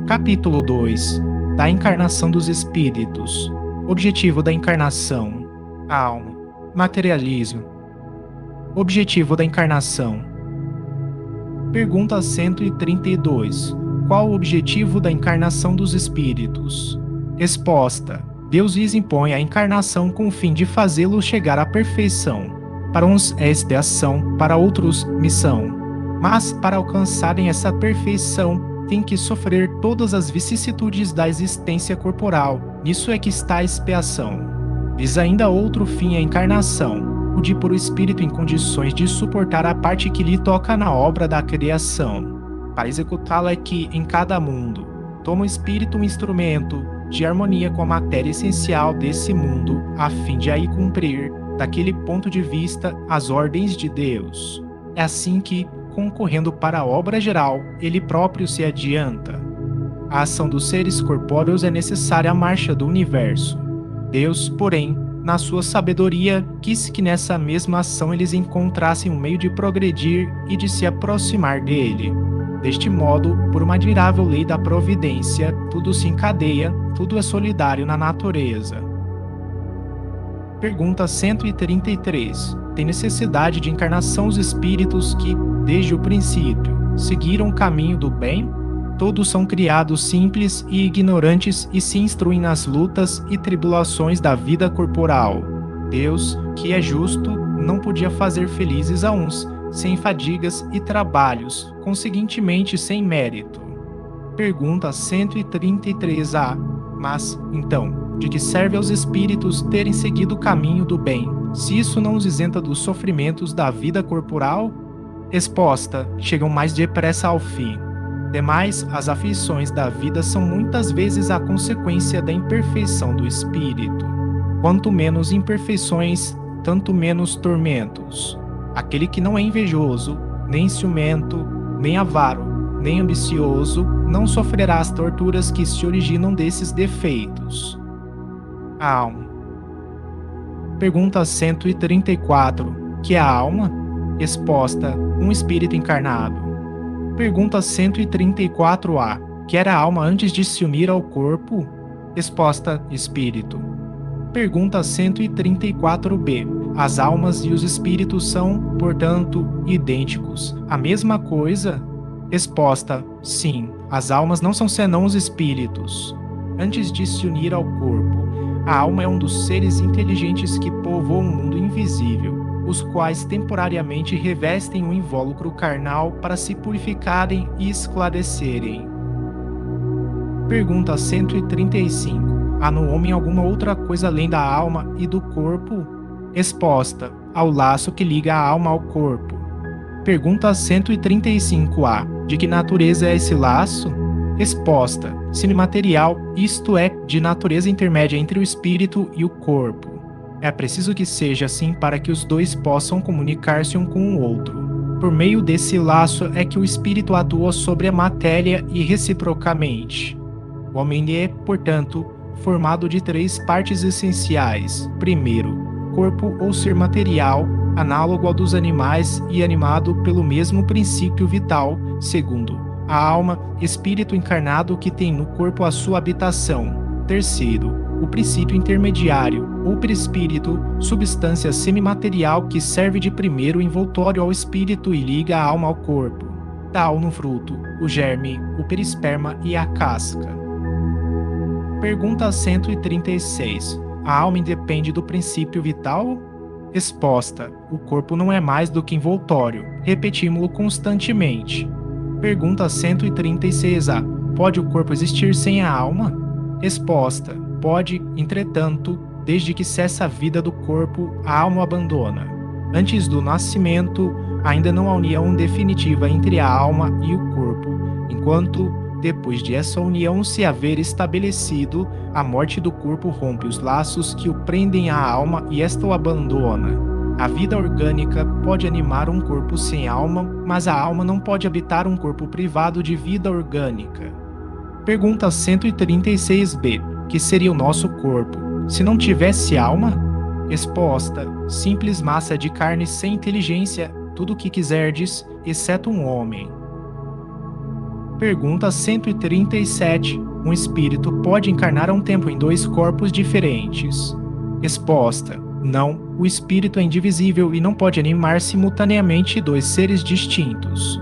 Capítulo 2 da encarnação dos espíritos. Objetivo da encarnação: alma. Materialismo. Objetivo da encarnação. Pergunta 132. Qual o objetivo da encarnação dos espíritos? Resposta: Deus lhes impõe a encarnação com o fim de fazê-los chegar à perfeição. Para uns é expiação, para outros missão. Mas para alcançarem essa perfeição, tem que sofrer todas as vicissitudes da existência corporal. Nisso é que está a expiação. Diz ainda outro fim a encarnação, o de pôr o espírito em condições de suportar a parte que lhe toca na obra da criação. Para executá-la é que, em cada mundo, toma o espírito um instrumento de harmonia com a matéria essencial desse mundo, a fim de aí cumprir, daquele ponto de vista, as ordens de Deus. É assim que, concorrendo para a obra geral, ele próprio se adianta. A ação dos seres corpóreos é necessária à marcha do universo. Deus, porém, na sua sabedoria, quis que nessa mesma ação eles encontrassem um meio de progredir e de se aproximar dele. Deste modo, por uma admirável lei da providência, tudo se encadeia, tudo é solidário na natureza. Pergunta 133. Tem necessidade de encarnação os espíritos que, desde o princípio, seguiram o caminho do bem? Todos são criados simples e ignorantes e se instruem nas lutas e tribulações da vida corporal. Deus, que é justo, não podia fazer felizes a uns, sem fadigas e trabalhos, conseguintemente sem mérito. Pergunta 133a. Mas, então, de que serve aos espíritos terem seguido o caminho do bem, se isso não os isenta dos sofrimentos da vida corporal? Resposta: chegam mais depressa ao fim. Demais, as aflições da vida são muitas vezes a consequência da imperfeição do espírito. Quanto menos imperfeições, tanto menos tormentos. Aquele que não é invejoso, nem ciumento, nem avaro, nem ambicioso, não sofrerá as torturas que se originam desses defeitos. A alma. Pergunta 134. Que é a alma? Resposta: um espírito encarnado. Pergunta 134a. Que era a alma antes de se unir ao corpo? Resposta: espírito. Pergunta 134b. As almas e os espíritos são, portanto, idênticos. A mesma coisa? Resposta: sim. As almas não são senão os espíritos. Antes de se unir ao corpo, a alma é um dos seres inteligentes que povoam o mundo invisível, os quais temporariamente revestem o invólucro carnal para se purificarem e esclarecerem. Pergunta 135. Há no homem alguma outra coisa além da alma e do corpo? Resposta: ao laço que liga a alma ao corpo. Pergunta 135a. De que natureza é esse laço? Resposta: semimaterial, isto é, de natureza intermédia entre o espírito e o corpo. É preciso que seja assim para que os dois possam comunicar-se um com o outro. Por meio desse laço é que o espírito atua sobre a matéria e reciprocamente. O homem é, portanto, formado de três partes essenciais. Primeiro, corpo ou ser material, análogo ao dos animais e animado pelo mesmo princípio vital. Segundo, a alma, espírito encarnado que tem no corpo a sua habitação. Terceiro, o princípio intermediário, ou perispírito, substância semimaterial que serve de primeiro envoltório ao espírito e liga a alma ao corpo. Tal no fruto, o germe, o perisperma e a casca. Pergunta 136. A alma independe do princípio vital? Resposta: o corpo não é mais do que envoltório. Repetimos-lo constantemente. Pergunta 136a. Pode o corpo existir sem a alma? Resposta: pode, entretanto, desde que cessa a vida do corpo, a alma o abandona. Antes do nascimento, ainda não há união definitiva entre a alma e o corpo, enquanto, depois de essa união se haver estabelecido, a morte do corpo rompe os laços que o prendem à alma e esta o abandona. A vida orgânica pode animar um corpo sem alma, mas a alma não pode habitar um corpo privado de vida orgânica. Pergunta 136b. Que seria o nosso corpo, se não tivesse alma? Resposta: simples massa de carne sem inteligência, tudo o que quiserdes, exceto um homem. Pergunta 137. Um espírito pode encarnar a um tempo em dois corpos diferentes? Resposta: não, o espírito é indivisível e não pode animar simultaneamente dois seres distintos.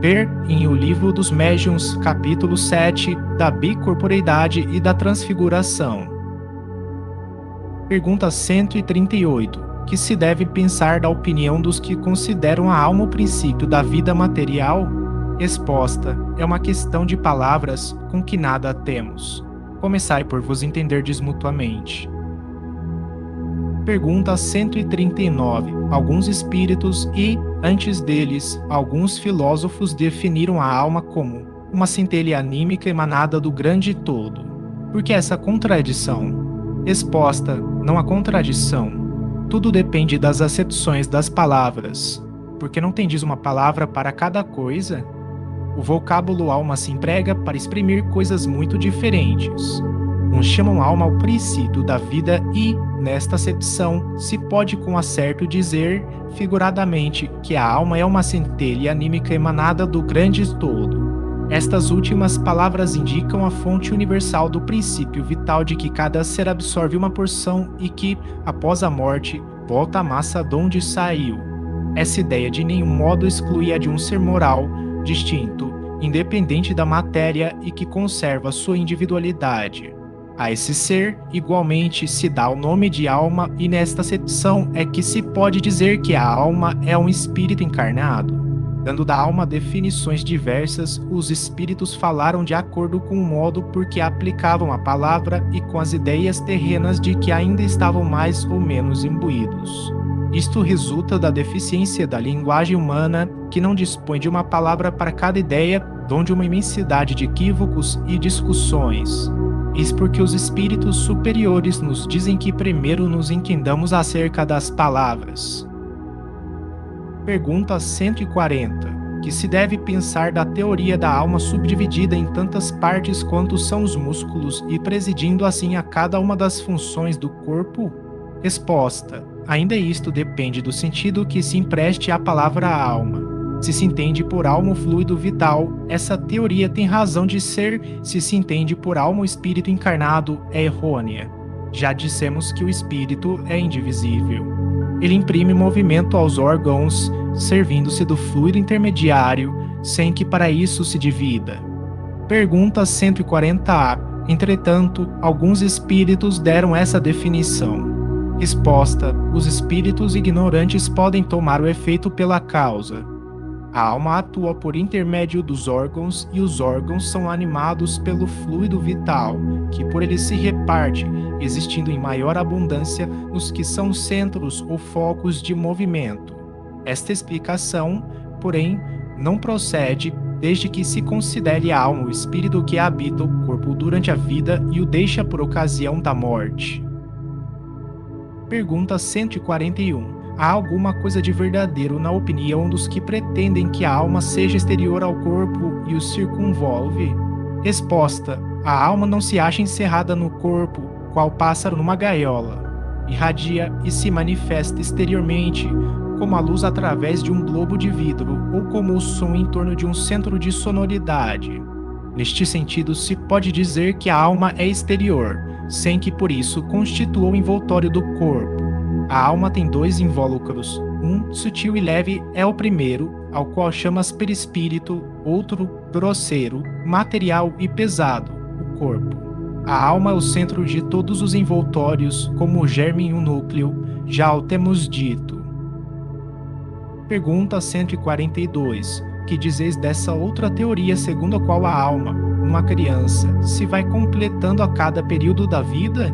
Ver em O Livro dos Médiuns, capítulo 7, da bicorporeidade e da transfiguração. Pergunta 138. Que se deve pensar da opinião dos que consideram a alma o princípio da vida material? Resposta: é uma questão de palavras com que nada temos. Começai por vos entenderdes mutuamente. Pergunta 139. Alguns espíritos e, antes deles, alguns filósofos definiram a alma como uma centelha anímica emanada do grande todo. Por que essa contradição? Resposta: não há contradição. Tudo depende das acepções das palavras. Porque não tendes uma palavra para cada coisa? O vocábulo alma se emprega para exprimir coisas muito diferentes. Uns chamam alma ao princípio da vida e, nesta acepção, se pode com acerto dizer, figuradamente, que a alma é uma centelha anímica emanada do grande todo. Estas últimas palavras indicam a fonte universal do princípio vital de que cada ser absorve uma porção e que, após a morte, volta à massa de onde saiu. Essa ideia de nenhum modo exclui a de um ser moral, distinto, independente da matéria e que conserva sua individualidade. A esse ser, igualmente, se dá o nome de alma e nesta acepção é que se pode dizer que a alma é um espírito encarnado. Dando da alma definições diversas, os espíritos falaram de acordo com o modo por que aplicavam a palavra e com as ideias terrenas de que ainda estavam mais ou menos imbuídos. Isto resulta da deficiência da linguagem humana, que não dispõe de uma palavra para cada ideia, donde uma imensidade de equívocos e discussões. Eis porque os espíritos superiores nos dizem que primeiro nos entendamos acerca das palavras. Pergunta 140. Que se deve pensar da teoria da alma subdividida em tantas partes quanto são os músculos e presidindo assim a cada uma das funções do corpo? Resposta: ainda isto depende do sentido que se empreste à palavra alma. Se se entende por alma o fluido vital, essa teoria tem razão de ser. Se se entende por alma o espírito encarnado, é errônea. Já dissemos que o espírito é indivisível. Ele imprime movimento aos órgãos, servindo-se do fluido intermediário, sem que para isso se divida. Pergunta 140A. Entretanto, alguns espíritos deram essa definição. Resposta: os espíritos ignorantes podem tomar o efeito pela causa. A alma atua por intermédio dos órgãos e os órgãos são animados pelo fluido vital, que por ele se reparte, existindo em maior abundância nos que são centros ou focos de movimento. Esta explicação, porém, não procede desde que se considere a alma o espírito que habita o corpo durante a vida e o deixa por ocasião da morte. Pergunta 141. Há alguma coisa de verdadeiro na opinião dos que pretendem que a alma seja exterior ao corpo e o circunvolve? Resposta: a alma não se acha encerrada no corpo, qual pássaro numa gaiola. Irradia e se manifesta exteriormente, como a luz através de um globo de vidro ou como o som em torno de um centro de sonoridade. Neste sentido, se pode dizer que a alma é exterior, sem que por isso constitua o envoltório do corpo. A alma tem dois invólucros, um sutil e leve é o primeiro, ao qual chamas perispírito, outro grosseiro, material e pesado, o corpo. A alma é o centro de todos os envoltórios, como o germe em um núcleo, já o temos dito. Pergunta 142. Que dizeis dessa outra teoria segundo a qual a alma, uma criança, se vai completando a cada período da vida?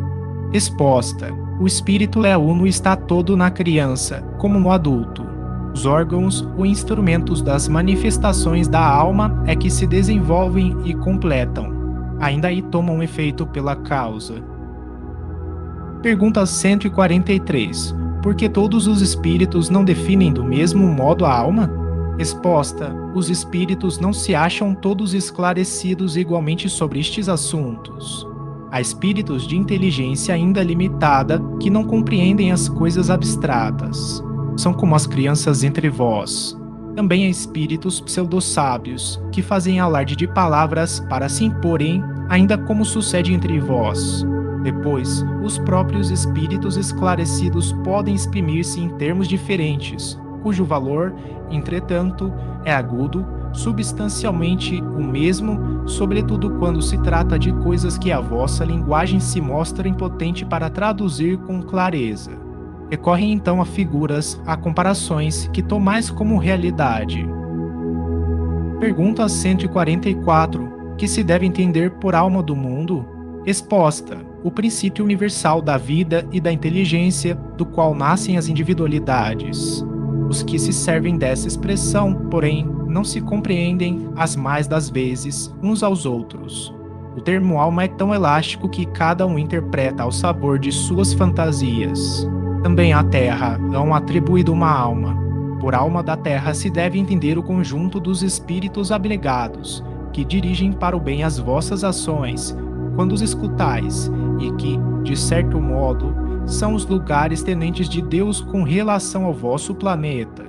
Resposta: o espírito é uno e está todo na criança, como no adulto. Os órgãos ou instrumentos das manifestações da alma é que se desenvolvem e completam. Ainda aí tomam efeito pela causa. Pergunta 143. Por que todos os espíritos não definem do mesmo modo a alma? Resposta: os espíritos não se acham todos esclarecidos igualmente sobre estes assuntos. Há espíritos de inteligência ainda limitada que não compreendem as coisas abstratas. São como as crianças entre vós. Também há espíritos pseudo-sábios, que fazem alarde de palavras para se imporem, ainda como sucede entre vós. Depois, os próprios espíritos esclarecidos podem exprimir-se em termos diferentes, cujo valor, entretanto, é agudo, substancialmente o mesmo, sobretudo quando se trata de coisas que a vossa linguagem se mostra impotente para traduzir com clareza. Recorrem então a figuras, a comparações que tomais como realidade. Pergunta 144. Que se deve entender por alma do mundo? Exposta. O princípio universal da vida e da inteligência, do qual nascem as individualidades. Os que se servem dessa expressão, porém, não se compreendem, as mais das vezes, uns aos outros. O termo alma é tão elástico que cada um interpreta ao sabor de suas fantasias. Também à terra é atribuído uma alma. Por alma da terra se deve entender o conjunto dos espíritos abnegados, que dirigem para o bem as vossas ações, quando os escutais, e que, de certo modo, são os lugares tenentes de Deus com relação ao vosso planeta.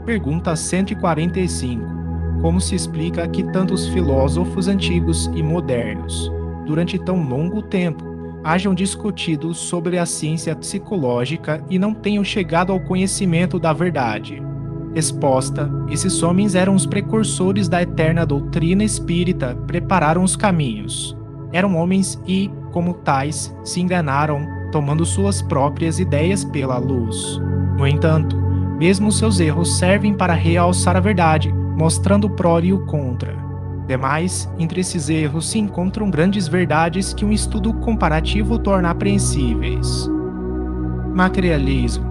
Pergunta 145. Como se explica que tantos filósofos antigos e modernos, durante tão longo tempo, hajam discutido sobre a ciência psicológica e não tenham chegado ao conhecimento da verdade? Exposta, esses homens eram os precursores da eterna doutrina espírita, prepararam os caminhos. Eram homens e, como tais, se enganaram, tomando suas próprias ideias pela luz. No entanto, mesmo seus erros servem para realçar a verdade, mostrando o pró e o contra. Demais, entre esses erros se encontram grandes verdades que um estudo comparativo torna apreensíveis. Materialismo.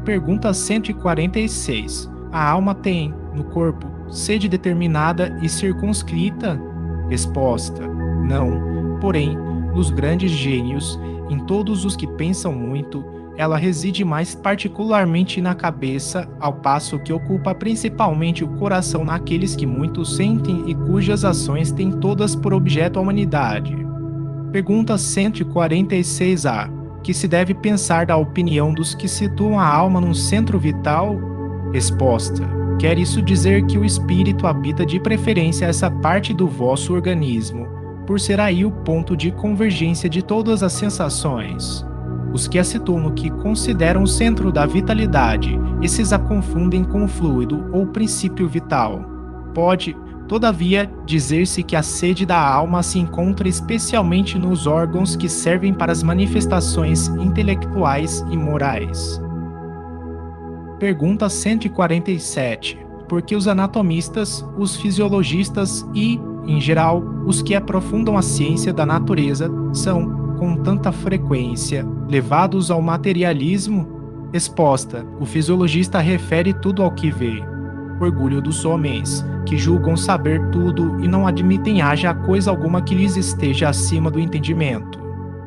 Pergunta 146. A alma tem, no corpo, sede determinada e circunscrita? Resposta: não. Porém, nos grandes gênios, em todos os que pensam muito, ela reside mais particularmente na cabeça, ao passo que ocupa principalmente o coração naqueles que muito sentem e cujas ações têm todas por objeto a humanidade. Pergunta 146A. Que se deve pensar da opinião dos que situam a alma num centro vital? Resposta: quer isso dizer que o espírito habita de preferência essa parte do vosso organismo, por ser aí o ponto de convergência de todas as sensações. Os que a situam no que consideram o centro da vitalidade, esses a confundem com o fluido ou princípio vital. Pode, todavia, dizer-se que a sede da alma se encontra especialmente nos órgãos que servem para as manifestações intelectuais e morais. Pergunta 147. Por que os anatomistas, os fisiologistas e, em geral, os que aprofundam a ciência da natureza são, com tanta frequência, levados ao materialismo? Resposta: o fisiologista refere tudo ao que vê. Orgulho dos homens, que julgam saber tudo e não admitem haja coisa alguma que lhes esteja acima do entendimento.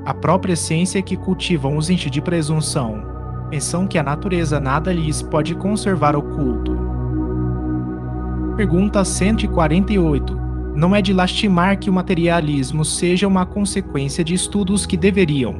A própria ciência que cultivam os enche de presunção. Pensam que a natureza nada lhes pode conservar oculto. Pergunta 148. Não é de lastimar que o materialismo seja uma consequência de estudos que deveriam,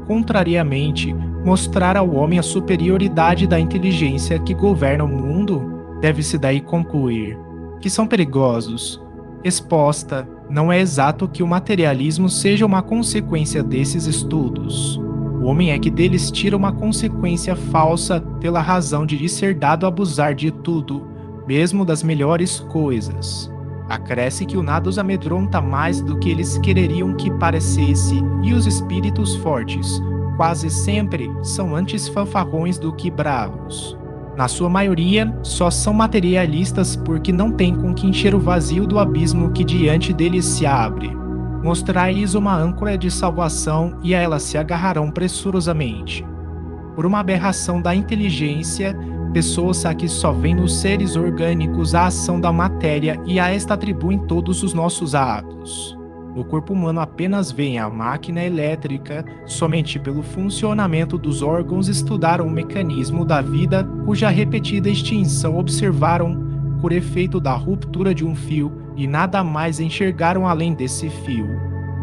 contrariamente, mostrar ao homem a superioridade da inteligência que governa o mundo? Deve-se daí concluir que são perigosos. Exposta, não é exato que o materialismo seja uma consequência desses estudos. O homem é que deles tira uma consequência falsa pela razão de lhe ser dado abusar de tudo, mesmo das melhores coisas. Acresce que o nada os amedronta mais do que eles quereriam que parecesse, e os espíritos fortes, quase sempre, são antes fanfarrões do que bravos. Na sua maioria, só são materialistas porque não têm com que encher o vazio do abismo que diante deles se abre. Mostrai-lhes uma âncora de salvação e a ela se agarrarão pressurosamente. Por uma aberração da inteligência, pessoas a que só veem nos seres orgânicos a ação da matéria e a esta atribuem todos os nossos atos. No corpo humano apenas veem a máquina elétrica, somente pelo funcionamento dos órgãos estudaram o mecanismo da vida, cuja repetida extinção observaram por efeito da ruptura de um fio e nada mais enxergaram além desse fio.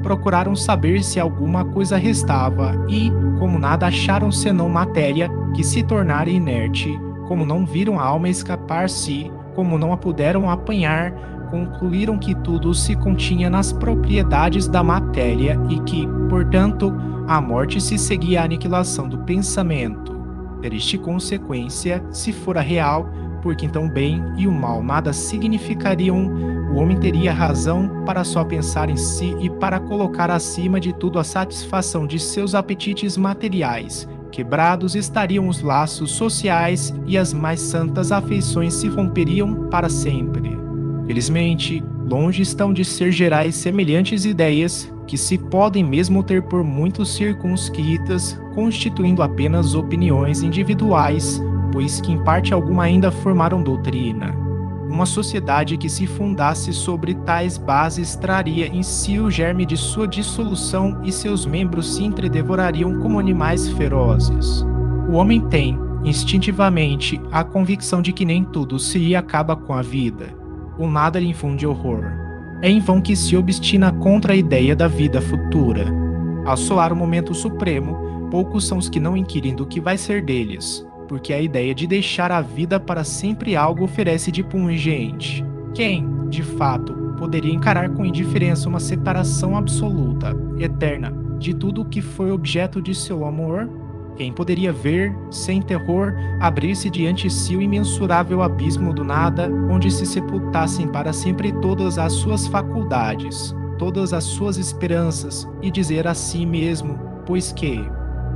Procuraram saber se alguma coisa restava e, como nada acharam senão matéria, que se tornara inerte, como não viram a alma escapar-se, como não a puderam apanhar, concluíram que tudo se continha nas propriedades da matéria e que, portanto, a morte se seguia à aniquilação do pensamento. Triste consequência, se fora real, porque então o bem e o mal nada significariam, o homem teria razão para só pensar em si e para colocar acima de tudo a satisfação de seus apetites materiais. Quebrados estariam os laços sociais e as mais santas afeições se romperiam para sempre. Felizmente, longe estão de ser gerais semelhantes ideias, que se podem mesmo ter por muito circunscritas, constituindo apenas opiniões individuais, pois que em parte alguma ainda formaram doutrina. Uma sociedade que se fundasse sobre tais bases traria em si o germe de sua dissolução e seus membros se entredevorariam como animais ferozes. O homem tem, instintivamente, a convicção de que nem tudo se acaba com a vida. O nada lhe infunde horror. É em vão que se obstina contra a ideia da vida futura. Ao soar o momento supremo, poucos são os que não inquirem do que vai ser deles, porque a ideia de deixar a vida para sempre algo oferece de pungente. Quem, de fato, poderia encarar com indiferença uma separação absoluta, eterna, de tudo o que foi objeto de seu amor? Quem poderia ver, sem terror, abrir-se diante si o imensurável abismo do nada, onde se sepultassem para sempre todas as suas faculdades, todas as suas esperanças, e dizer a si mesmo, pois que,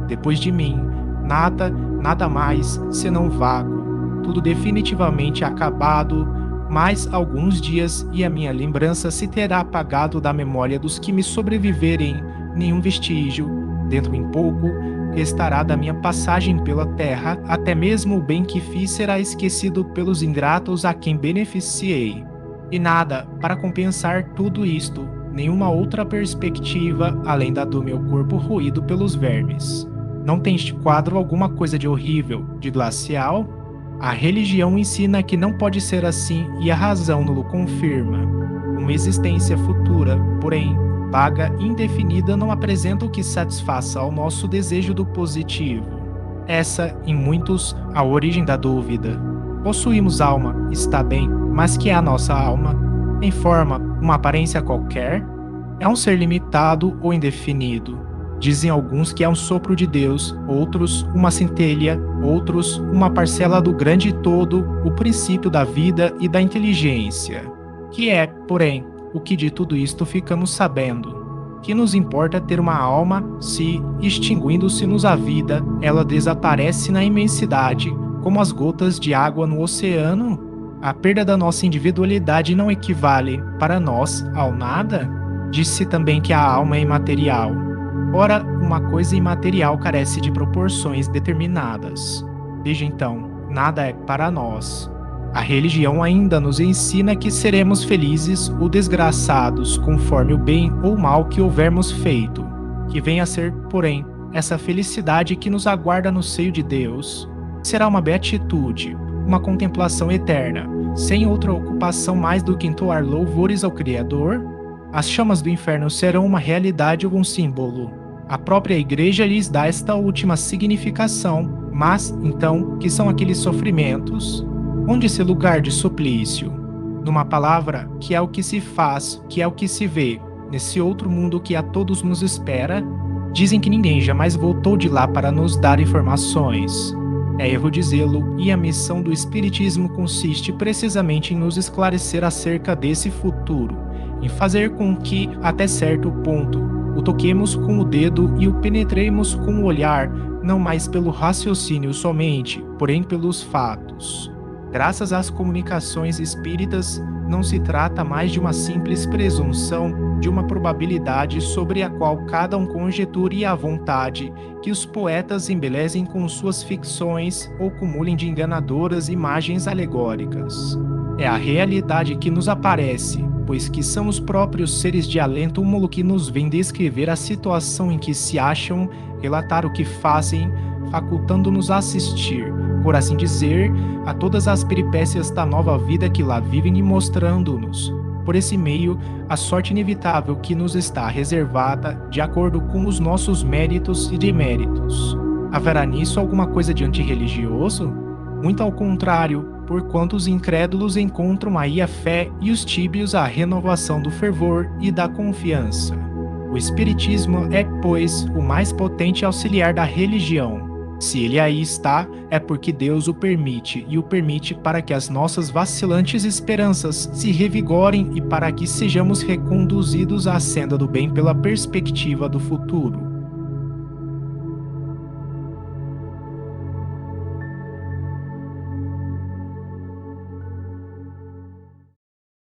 depois de mim, nada mais, senão vago, tudo definitivamente acabado, mais alguns dias e a minha lembrança se terá apagado da memória dos que me sobreviverem, nenhum vestígio, dentro em pouco, restará da minha passagem pela terra, até mesmo o bem que fiz será esquecido pelos ingratos a quem beneficiei. E nada, para compensar tudo isto, nenhuma outra perspectiva, além da do meu corpo roído pelos vermes. Não tem este quadro alguma coisa de horrível, de glacial? A religião ensina que não pode ser assim e a razão não o confirma. Uma existência futura, porém, vaga e indefinida não apresenta o que satisfaça ao nosso desejo do positivo. Essa, em muitos, a origem da dúvida. Possuímos alma, está bem, mas que é a nossa alma? Em forma, uma aparência qualquer? É um ser limitado ou indefinido? Dizem alguns que é um sopro de Deus, outros uma centelha, outros uma parcela do grande todo, o princípio da vida e da inteligência. Que é, porém, o que de tudo isto ficamos sabendo? Que nos importa ter uma alma se, extinguindo-se-nos a vida, ela desaparece na imensidade, como as gotas de água no oceano? A perda da nossa individualidade não equivale, para nós, ao nada? Diz-se também que a alma é imaterial. Ora, uma coisa imaterial carece de proporções determinadas. Desde então, nada é para nós. A religião ainda nos ensina que seremos felizes ou desgraçados conforme o bem ou mal que houvermos feito, que venha a ser, porém, essa felicidade que nos aguarda no seio de Deus. Será uma beatitude, uma contemplação eterna, sem outra ocupação mais do que entoar louvores ao Criador? As chamas do inferno serão uma realidade ou um símbolo? A própria Igreja lhes dá esta última significação, mas, então, que são aqueles sofrimentos? Onde esse lugar de suplício? Numa palavra, que é o que se faz, que é o que se vê, nesse outro mundo que a todos nos espera? Dizem que ninguém jamais voltou de lá para nos dar informações. É erro dizê-lo, e a missão do Espiritismo consiste precisamente em nos esclarecer acerca desse futuro, em fazer com que, até certo ponto, o toquemos com o dedo e o penetremos com o olhar, não mais pelo raciocínio somente, porém pelos fatos. Graças às comunicações espíritas, não se trata mais de uma simples presunção, de uma probabilidade sobre a qual cada um conjeture à vontade, que os poetas embelezem com suas ficções ou cumulem de enganadoras imagens alegóricas. É a realidade que nos aparece, pois que são os próprios seres de além-túmulo que nos vêm descrever a situação em que se acham, relatar o que fazem, facultando-nos assistir, por assim dizer, a todas as peripécias da nova vida que lá vivem e mostrando-nos, por esse meio, a sorte inevitável que nos está reservada de acordo com os nossos méritos e deméritos. Haverá nisso alguma coisa de antirreligioso? Muito ao contrário, porquanto os incrédulos encontram aí a fé e os tíbios a renovação do fervor e da confiança. O Espiritismo é, pois, o mais potente auxiliar da religião. Se ele aí está, é porque Deus o permite, e o permite para que as nossas vacilantes esperanças se revigorem e para que sejamos reconduzidos à senda do bem pela perspectiva do futuro.